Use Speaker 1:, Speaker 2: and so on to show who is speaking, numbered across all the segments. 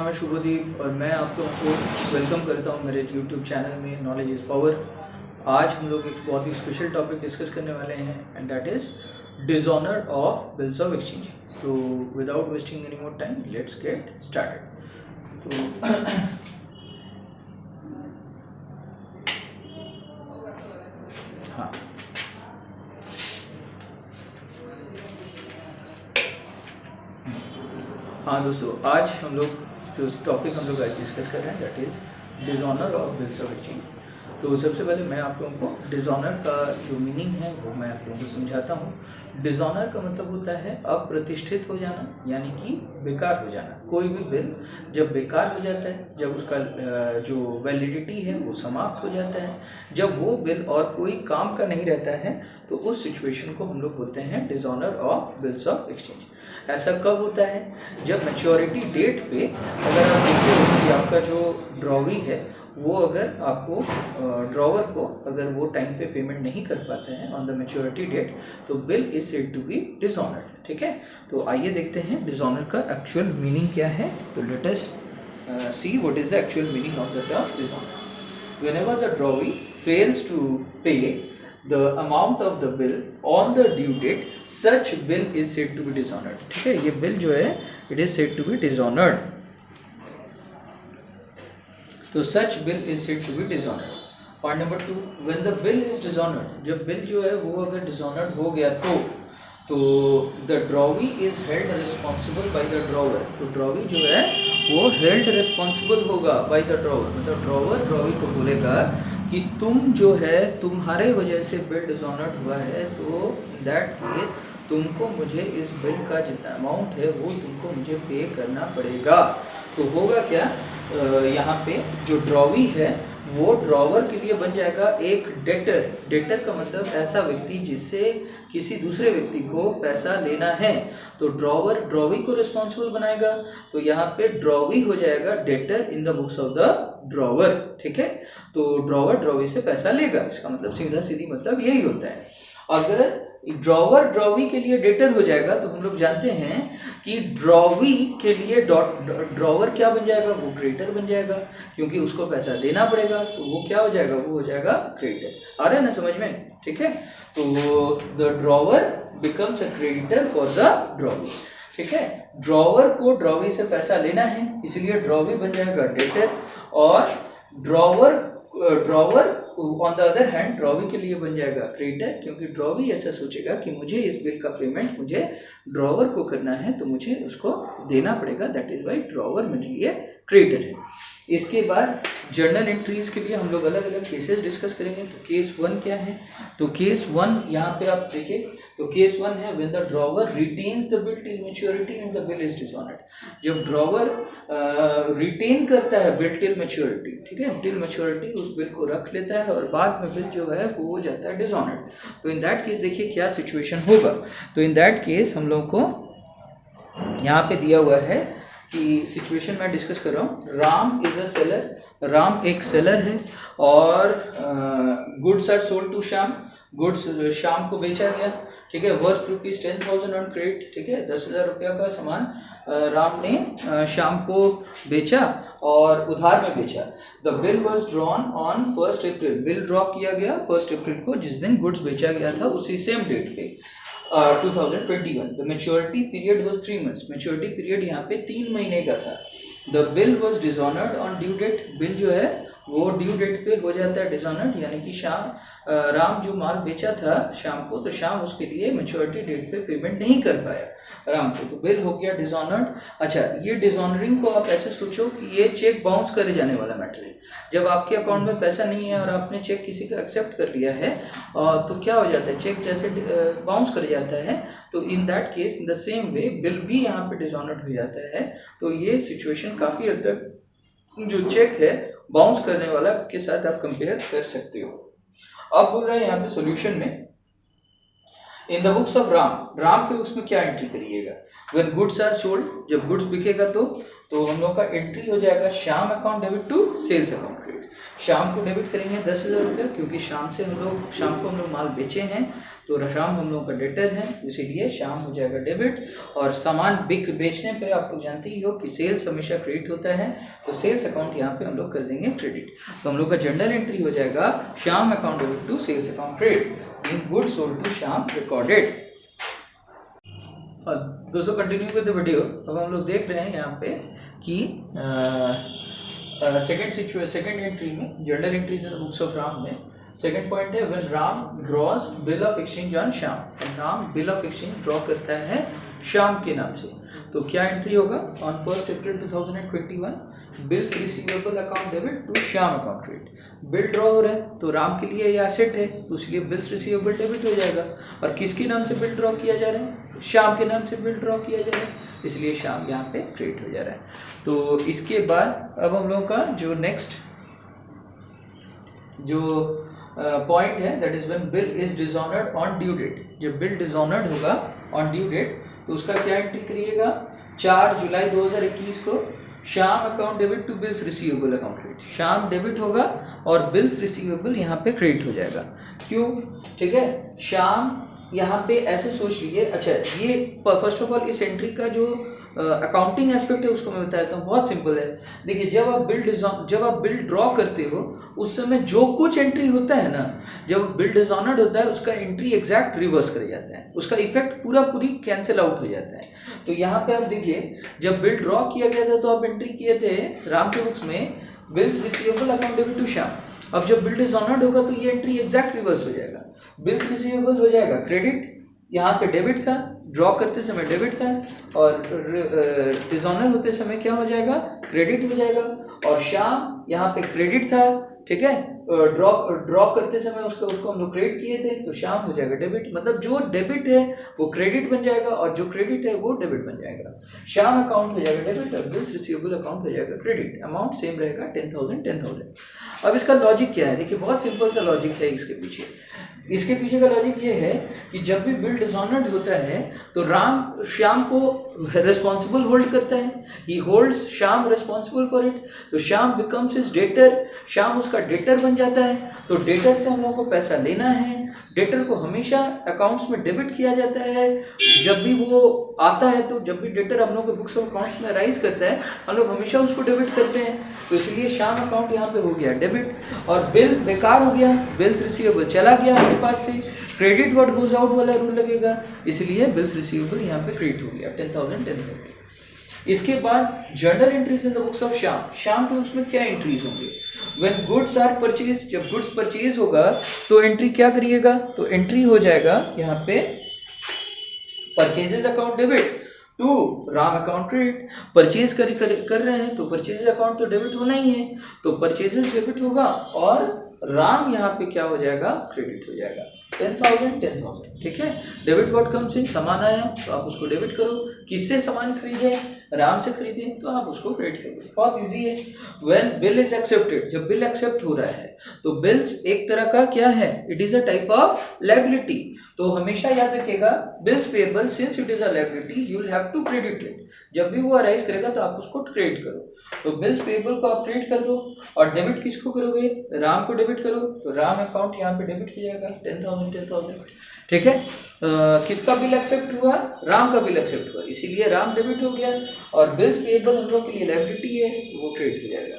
Speaker 1: नाम है शुभदीप और मैं आप लोगों को वेलकम करता हूं मेरे यूट्यूब चैनल में नॉलेज इज़ पावर। आज हम लोग एक बहुत ही स्पेशल टॉपिक डिस्कस करने वाले हैं and that is dishonour of bills of exchange. तो without wasting any more time let's get started. तो हाँ हाँ दोस्तों, आज हम लोग जो टॉपिक हम लोग आज डिस्कस कर रहे हैं that is dishonour of bills of exchange. तो सबसे पहले मैं आप लोगों को डिसऑनर का जो मीनिंग है वो मैं आप लोगों को समझाता हूँ। डिसऑनर का मतलब होता है अप्रतिष्ठित हो जाना, यानी कि बेकार हो जाना। कोई भी बिल जब बेकार हो जाता है, जब उसका जो वैलिडिटी है वो समाप्त हो जाता है, जब वो बिल और कोई काम का नहीं रहता है, तो उस सिचुएशन को हम लोग बोलते हैं dishonour of bills of exchange. ऐसा कब होता है? जब मैच्योरिटी डेट पे अगर आप देखते हो कि आपका जो ड्रॉवी है वो अगर आपको ड्रॉवर को अगर वो टाइम पे पेमेंट नहीं कर पाते हैं ऑन द मैच्योरिटी डेट, तो bill is said to be dishonoured. ठीक है, तो आइए देखते हैं डिसऑनर का एक्चुअल मीनिंग क्या है। तो let us see what is the actual meaning of the term dishonour. Whenever the drawee fails to pay the amount of the bill on the due date, such bill is said to be dishonored। ठीक है, ये bill जो है it is said to be dishonored। तो such bill is said to be dishonored। Point number 2, when the bill is dishonored, जब bill जो है वो अगर dishonored हो गया तो the drawee is held responsible by the drawer। तो ड्रॉवी जो है वो held responsible होगा by the drawer, मतलब ड्रॉवर ड्रॉवी को बोलेगा कि तुम जो है तुम्हारे वजह से बिल डिसऑनर्ड हुआ है, तो इन दैट केस तुमको मुझे इस बिल का जितना अमाउंट है वो तुमको मुझे पे करना पड़ेगा। तो होगा क्या, यहाँ पे जो ड्रॉवी है वो ड्रॉवर के लिए बन जाएगा एक डेटर। डेटर का मतलब ऐसा व्यक्ति जिससे किसी दूसरे व्यक्ति को पैसा लेना है, तो ड्रॉवर ड्रॉवी को रिस्पॉन्सिबल बनाएगा। तो यहाँ पे ड्रॉवी हो जाएगा debtor in the books of the drawer. ठीक है, तो ड्रॉवर ड्रॉवी से पैसा लेगा, इसका मतलब सीधा सीधी मतलब यही होता है। अगर ड्रॉवर ड्रॉवी के लिए डेटर हो जाएगा तो हम लोग जानते हैं कि ड्रॉवी के लिए ड्रॉवर क्या बन जाएगा, वो क्रेडिटर बन जाएगा, क्योंकि उसको पैसा देना पड़ेगा, तो वो क्या हो जाएगा, वो हो जाएगा क्रेडिटर। आ रहा है ना समझ में? ठीक है, तो the drawer becomes a creditor for the drawee. ठीक है, ड्रॉवर को ड्रॉवी से पैसा लेना है, इसलिए ड्रॉवी बन जाएगा डेटर, और drawer on the other hand drawee के लिए बन जाएगा क्रेडिटर, क्योंकि ड्रॉवी ऐसा सोचेगा कि मुझे इस बिल का पेमेंट मुझे ड्रॉवर को करना है, तो मुझे उसको देना पड़ेगा, दैट इज वाई ड्रॉवर मेरे लिए क्रेडिटर है। इसके बाद जर्नल एंट्रीज के लिए हम लोग अलग अलग केसेस डिस्कस करेंगे। तो केस 1 क्या है? तो केस 1 यहाँ पे आप देखिए, तो केस 1 है when the drawer retains the bill till maturity and the bill is dishonoured. जब ड्रॉवर रिटेन करता है बिल टिल मैच्योरिटी, ठीक है, टिल मैच्योरिटी उस बिल को रख लेता है और बाद में बिल जो है वो हो जाता है डिसऑनर्ड। तो इन दैट केस देखिए क्या सिचुएशन होगा। तो इन दैट केस हम लोग को यहाँ पे दिया हुआ है कि सिचुएशन मैं डिस्कस कर रहा हूँ। Ram is a seller, Ram एक सेलर है और goods are sold to Shyam, goods Shyam को बेचा गया। ठीक है, वर्थ ₹10,000 ऑन क्रेडिट। ठीक है, 10,000 रुपया का सामान राम ने श्याम को बेचा और उधार में बेचा। The bill was drawn on 1 April, bill draw किया गया 1 अप्रैल को, जिस दिन गुड्स बेचा गया था उसी सेम डेट पे 2021। The maturity period was 3 months, maturity period यहाँ पे 3 महीने का था। The bill was dishonoured on due date, bill जो है वो ड्यू डेट पे हो जाता है डिसऑनर्ड, यानी कि राम जो माल बेचा था शाम को, तो शाम उसके लिए मैच्योरिटी डेट पे पेमेंट नहीं कर पाया राम को, तो बिल हो गया डिसऑनर्ड। अच्छा, ये डिसऑनरिंग को आप ऐसे सोचो कि ये चेक बाउंस करे जाने वाला मैटर है। जब आपके अकाउंट में पैसा नहीं है और आपने चेक किसी का एक्सेप्ट कर लिया है तो क्या हो जाता है, चेक जैसे बाउंस कर जाता है, तो in that case in the same way bill भी यहाँ पे डिसऑनर्ड हो जाता है। तो ये सिचुएशन काफी हद तक जो चेक है बाउंस करने वाला के साथ आप कंपेयर कर सकते हो। अब बोल रहे हैं यहाँ पे सॉल्यूशन में, in the books of Ram, Ram के बुक्स में क्या एंट्री करिएगा? व्हेन गुड्स आर सोल्ड, जब गुड्स बिकेगा तो हम लोग का एंट्री हो जाएगा Shyam account debit to sales account credit. Shyam को डेबिट करेंगे 10,000 रुपये, क्योंकि शाम को हम लोग माल बेचे हैं, तो शाम हम लोगों का डेटर है, इसीलिए शाम हो जाएगा डेबिट। और सामान बेचने पे आप लोग जानते ही हो कि सेल्स हमेशा क्रेडिट होता है, तो सेल्स अकाउंट यहाँ पे हम लोग कर देंगे क्रेडिट। तो हम लोग का जनरल एंट्री हो जाएगा Shyam account debit to sales account credit in goods sold to Shyam recorded. दोस्तों कंटिन्यू विद द वीडियो। अब हम लोग देख रहे हैं यहाँ पे कि सेकंड एंट्री में general entries in books of Ram में सेकंड पॉइंट है when Ram draws bill of exchange on Shyam. Ram bill of exchange draw करता है श्याम के नाम से, तो क्या एंट्री होगा? On 1 April 2021 bills receivable account debit to Shyam account credit. Bill draw हो रहा है तो राम के लिए ये एसेट है, तो इसलिए बिल्स रिसीवेबल डेबिट हो जाएगा। और किसके नाम से बिल ड्रॉ किया जा रहा है? श्याम के नाम से बिल ड्रॉ किया जा रहा है, इसलिए श्याम यहाँ पे क्रेडिट हो जा रहा है। तो इसके बाद अब हम लोगों का जो नेक्स्ट पॉइंट है that is when bill is dishonoured on due date. जब बिल डिसऑनर्ड होगा ऑन ड्यू डेट तो उसका क्या एंट्री करिएगा? 4 जुलाई 2021 को Shyam account debit to bills receivable account credit. Shyam debit होगा और बिल्स रिसीवेबल यहाँ पे क्रेडिट हो जाएगा। क्यों? ठीक है, श्याम यहाँ पे ऐसे सोच लीजिए। अच्छा, ये फर्स्ट ऑफ ऑल इस एंट्री का जो अकाउंटिंग एस्पेक्ट है उसको मैं बताता हूँ। बहुत सिंपल है। देखिए, जब आप बिल ड्रॉ करते हो उस समय जो कुछ एंट्री होता है ना, जब बिल डिसऑनर्ड होता है उसका एंट्री एग्जैक्ट रिवर्स कर जाता है, उसका इफेक्ट पूरी कैंसिल आउट हो जाता है। तो यहाँ पे आप देखिए, जब बिल ड्रॉ किया गया था तो आप एंट्री किए थे राम के बुक्स में bills receivable account debit to Shyam. अब जब बिल डिसऑनर्ड होगा तो ये एंट्री एग्जैक्ट रिवर्स हो जाएगा। बिल्स रिसीवेबल हो जाएगा क्रेडिट, यहाँ पे डेबिट था, ड्रॉ करते समय डेबिट था, और डिसऑनर होते समय क्या हो जाएगा? क्रेडिट हो जाएगा। और श्याम यहाँ पे क्रेडिट था, ठीक है, ड्रॉ करते समय उसको हम लोग क्रेडिट किए थे, तो श्याम हो जाएगा डेबिट। मतलब जो डेबिट है वो क्रेडिट बन जाएगा और जो क्रेडिट है वो डेबिट बन जाएगा। श्याम अकाउंट हो जाएगा डेबिट और बिल्स रिसीवेबल अकाउंट हो जाएगा क्रेडिट। अमाउंट सेम रहेगा 10,000। अब इसका लॉजिक क्या है? देखिए, बहुत सिंपल सा लॉजिक है इसके पीछे। इसके पीछे का लॉजिक ये है कि जब भी बिल डिसऑनर्ड होता है तो राम श्याम को रिस्पॉन्सिबल होल्ड करता है, he holds Shyam responsible for it. तो Shyam becomes his debtor, Shyam उसका डेटर बन जाता है। तो डेटर से हम लोगों को पैसा लेना है, डेटर को हमेशा अकाउंट्स में डेबिट किया जाता है जब भी वो आता है। तो जब भी डेटर हम लोग के बुक्स ऑफ अकाउंट्स में राइज करता है हम लोग हमेशा उसको डेबिट करते हैं, तो इसलिए श्याम अकाउंट यहाँ पे हो गया डेबिट। और बिल बेकार हो गया, बिल्स रिसीवेबल चला गया आपके पास से, क्रेडिट व्हाट गोज आउट वाला रूल लगेगा, इसलिए बिल्स रिसीवेबल यहाँ पे क्रेडिट हो गया 10,000। इसके बाद journal entries in the books of Shyam. Shyam के उसमें क्या एंट्रीज होंगे? व्हेन गुड्स आर परचेज, जब गुड्स परचेज होगा तो एंट्री क्या करिएगा? तो एंट्री हो जाएगा यहाँ पे purchases account debit to Ram account credit. Purchase कर रहे हैं तो परचेजेस अकाउंट तो डेबिट होना ही है, तो परचेजेस डेबिट होगा और राम यहाँ पे क्या हो जाएगा? क्रेडिट हो जाएगा 10,000। ठीक है, डेबिट व्हाट कम्स इन, सामान आया तो आप उसको डेबिट करो। किससे सामान खरीदे? राम से खरीदे तो आप उसको क्रेडिट करो। बहुत इजी है। व्हेन बिल इज एक्सेप्टेड, जब बिल एक्सेप्ट हो रहा है तो बिल्स एक तरह का क्या है? It is a type of liability. तो हमेशा याद रखिएगा, bills payable since it is a liability you will have to credit it. जब भी वो अराइज करेगा तो आप उसको क्रेडिट करो। तो बिल्स पेएबल को आप क्रेडिट कर दो और डेबिट किसको करोगे? राम को डेबिट करो, तो राम अकाउंट यहाँ पे डेबिट हो जाएगा 10,000। ठीक है, किसका बिल एक्सेप्ट हुआ? राम का बिल एक्सेप्ट हुआ, इसीलिए राम डेबिट हो गया और बिल्स पेएबल हम लोग के लिए लायबिलिटी है तो वो क्रेडिट हो जाएगा।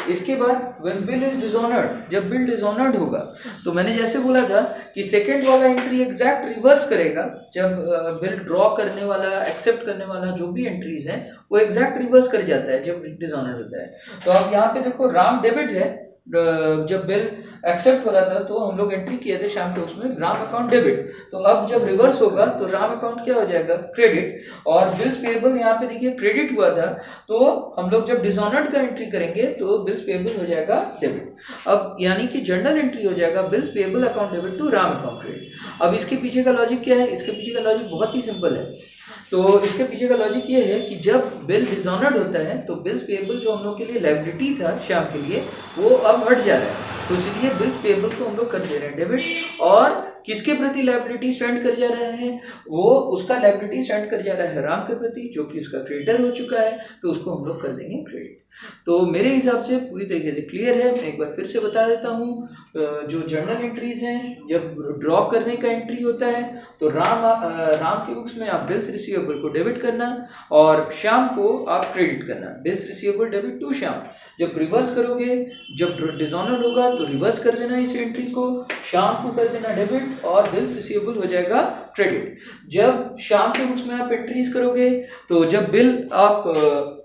Speaker 1: इसके बाद व्हेन बिल इज डिसऑनर्ड, जब बिल डिसऑनर्ड होगा तो मैंने जैसे बोला था कि सेकंड वाला एंट्री एग्जैक्ट रिवर्स करेगा। जब बिल ड्रॉ करने वाला, एक्सेप्ट करने वाला जो भी एंट्रीज हैं वो एग्जैक्ट रिवर्स कर जाता है जब डिसऑनर्ड होता है। तो अब यहाँ पे देखो, राम डेबिट है, जब बिल एक्सेप्ट हो रहा था तो हम लोग एंट्री किए थे शाम के उसमें राम अकाउंट डेबिट। तो अब जब रिवर्स होगा तो राम अकाउंट क्या हो जाएगा? क्रेडिट। और बिल्स पेएबल यहाँ पे देखिए क्रेडिट हुआ था, तो हम लोग जब डिसऑनर्ड का एंट्री करेंगे तो बिल्स पेएबल हो जाएगा डेबिट। अब यानी कि जर्नल एंट्री हो जाएगा bills payable account debit to Ram account credit. अब इसके पीछे का लॉजिक क्या है? इसके पीछे का लॉजिक बहुत ही सिंपल है। तो इसके पीछे का लॉजिक ये है कि जब बिल डिसऑनर्ड होता है तो बिल्स पेएबल जो हम लोग के लिए लायबिलिटी था श्याम के लिए वो अब हट जा रहा है, तो इसलिए बिल्स पेएबल को हम लोग कर दे रहे हैं डेबिट और किसके प्रति लायबिलिटी स्टैंड कर जा रहा है, वो उसका लायबिलिटी स्टैंड कर जा रहा है राम के प्रति, जो कि उसका क्रेडिटर हो चुका है, तो उसको हम लोग कर देंगे क्रेडिट। तो मेरे हिसाब से पूरी तरीके से क्लियर है। मैं एक बार फिर से बता देता हूँ, जो जर्नल एंट्रीज हैं, जब ड्रॉ करने का एंट्री होता है तो राम की बुक्स में आप बिल्स रिसीवेबल को डेबिट करना और श्याम को आप क्रेडिट करना। Bills receivable debit to Shyam. जब रिवर्स करोगे, जब डिसऑनर होगा तो रिवर्स कर देना इस एंट्री को, श्याम को कर देना डेबिट और बिल्स रिसीवेबल हो जाएगा क्रेडिट। जब श्याम के बुक्स में आप एंट्रीज करोगे तो जब बिल आप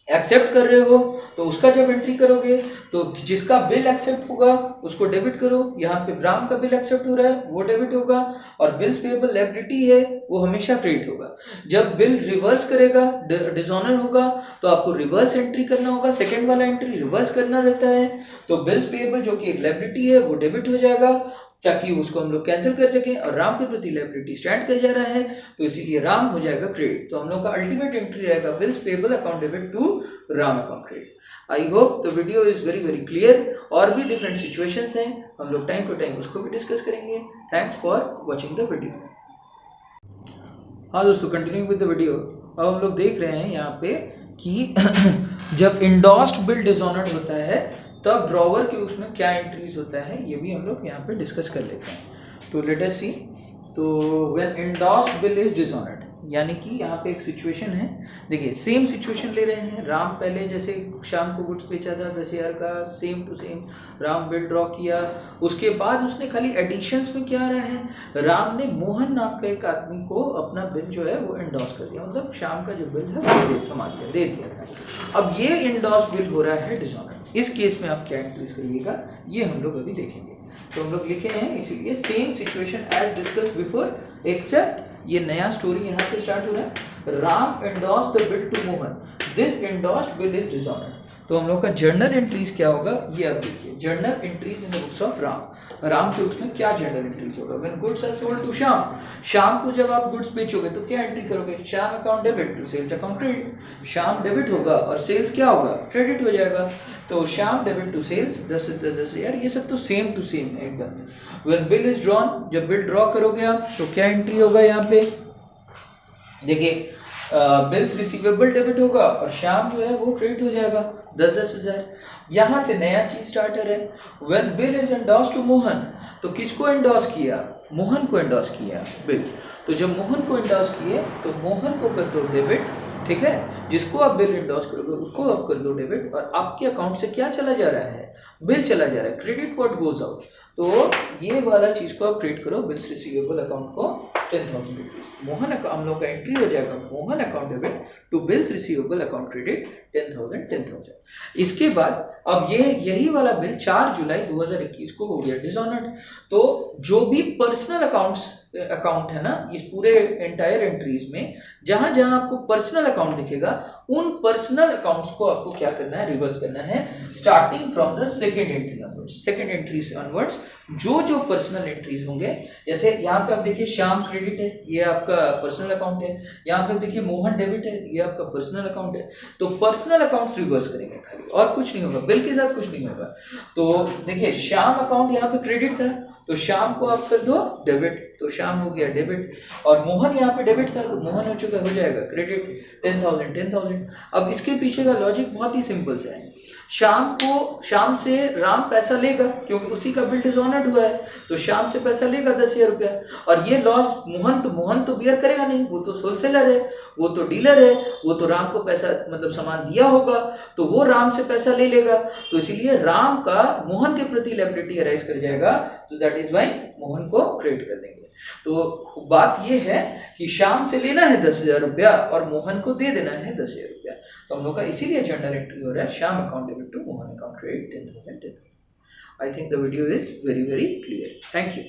Speaker 1: एक्सेप्ट कर रहे हो तो उसका जब एंट्री करोगे तो जिसका बिल एक्सेप्ट होगा उसको डेबिट करो। यहाँ पे राम का बिल एक्सेप्ट हो रहा है वो डेबिट होगा और बिल्स पेएबल लायबिलिटी है वो हमेशा क्रेडिट होगा। जब बिल रिवर्स करेगा, डिसऑनर होगा, तो आपको रिवर्स एंट्री करना होगा, सेकंड वाला एंट्री रिवर्स करना रहता है। तो बिल्स पेएबल जो कि एक लायबिलिटी है वो डेबिट हो जाएगा ताकि उसको हम लोग कैंसिल कर सकें, और राम के प्रति लायबिलिटी स्टैंड कर जा रहा है तो इसीलिए राम हो जाएगा क्रेडिट। तो हम लोग का अल्टीमेट एंट्री रहेगा bills payable account debit to Ram account credit. I hope the video is very very clear. और भी डिफरेंट सिचुएशंस हैं, हम लोग टाइम टू टाइम उसको भी डिस्कस करेंगे। Thanks for watching the video. हाँ दोस्तों, कंटिन्यूइंग विद द वीडियो, अब हम लोग देख रहे हैं यहाँ पे कि जब इंडोर्स्ड बिल डिसऑनर्ड होता है तब ड्रॉवर के उसमें क्या एंट्रीज होता है, ये भी हम लोग यहाँ पे डिस्कस कर लेते हैं। तो लेट अस सी। तो when endorsed bill is dishonoured, यानी कि यहाँ पे एक सिचुएशन है। देखिए सेम सिचुएशन ले रहे हैं। राम पहले जैसे शाम को गुड्स बेचा था 10,000 का, same to same Ram bill draw किया। उसके बाद उसने खाली एडिशंस में क्या आ रहा है, राम ने मोहन नाम का एक आदमी को अपना बिल जो है वो इंडोर्स कर दिया, मतलब शाम का जो बिल है वो थमा दिया, दे दिया था। अब ये इंडोर्स बिल हो रहा है डिसऑनर्ड। इस केस में आप क्या एंट्रीज करिएगा ये हम लोग अभी देखेंगे। तो हम लोग लिखे हैं इसीलिए same situation as discussed before, except ये नया स्टोरी यहाँ से स्टार्ट हो रहा है। Ram endorse the bill to Mohan, this endorsed bill is dishonoured. तो हम लोग का जर्नल एंट्रीज क्या होगा ये आप देखिए। Journal entries in the books of Ram, Ram के उसमें क्या जर्नल एंट्रीज होगा। When goods are sold to Shyam, Shyam को जब आप गुड्स बेचोगे तो क्या एंट्री करोगे, Shyam account debit to sales account credit. Shyam debit होगा और सेल्स क्या होगा, क्रेडिट हो जाएगा। तो श्याम डेबिट टू सेल्स 10 यार ये सब तो सेम टू सेम है एकदम। व्हेन बिल इज ड्रॉन, जब बिल ड्रॉ करोगे आप तो क्या एंट्री होगा यहाँ पे देखिए, बिल्स रिसीवेबल डेबिट होगा और श्याम जो है वो क्रेडिट हो जाएगा 10,000। यहाँ से नया चीज स्टार्टर है। When bill is endorsed to Mohan, तो किसको एंडोर्स किया, मोहन को एंडोर्स किया बिल। तो जब मोहन को एंडोर्स किए तो मोहन को कर दो डेबिट, ठीक है। जिसको आप बिल एंडोर्स करोगे उसको आप कर दो डेबिट और आपके अकाउंट से क्या चला जा रहा है, बिल चला जा रहा है, क्रेडिट व्हाट गोज आउट। तो ये वाला चीज को आप क्रिएट करो, बिल्स रिसीवेबल अकाउंट को 10,000 रुपीज। मोहन हम लोग का एंट्री हो जाएगा Mohan account debit to bills receivable account credit 10,000। इसके बाद अब ये यही वाला बिल 4 जुलाई 2021 को हो गया डिसऑनर्ड। तो जो भी पर्सनल अकाउंट है ना इस पूरे एंटायर एंट्रीज में, जहां जहां आपको पर्सनल अकाउंट दिखेगा उन पर्सनल अकाउंट्स को आपको क्या करना है, रिवर्स करना है starting from the second entry onwards. Second entry से ऑनवर्ड्स जो पर्सनल एंट्रीज होंगे, जैसे यहाँ पे आप देखिए श्याम क्रेडिट है, ये आपका पर्सनल अकाउंट है। यहाँ पे देखिए मोहन डेबिट है, ये आपका पर्सनल अकाउंट है। तो पर्सनल अकाउंट्स रिवर्स करेंगे खाली, और कुछ नहीं होगा, बिल के साथ कुछ नहीं होगा। तो देखिए श्याम अकाउंट यहाँ पे क्रेडिट था तो श्याम को आप कर दो डेबिट, तो श्याम हो गया डेबिट। और मोहन यहाँ पे डेबिट था तो मोहन हो चुका, हो जाएगा क्रेडिट 10,000। अब इसके पीछे का लॉजिक बहुत ही सिंपल सा है। शाम से राम पैसा लेगा क्योंकि उसी का बिल डिसऑनर्ड हुआ है, तो शाम से पैसा लेगा 10,000 रुपया। और ये लॉस मोहन तो बियर करेगा नहीं, वो तो होलसेलर है, वो तो डीलर है, वो तो राम को पैसा मतलब सामान दिया होगा तो वो राम से पैसा ले लेगा। तो इसीलिए राम का मोहन के प्रति लायबिलिटी अराइज कर जाएगा, तो दैट इज व्हाई मोहन को क्रेडिट कर देंगे। तो बात ये है कि शाम से लेना है 10,000 रुपया और मोहन को दे देना है 10,000 रुपया। तो हम लोग का इसीलिए जर्नल एंट्री हो रहा है Shyam account debit to Mohan account credit 10,000। I think the video is very very clear. Thank you.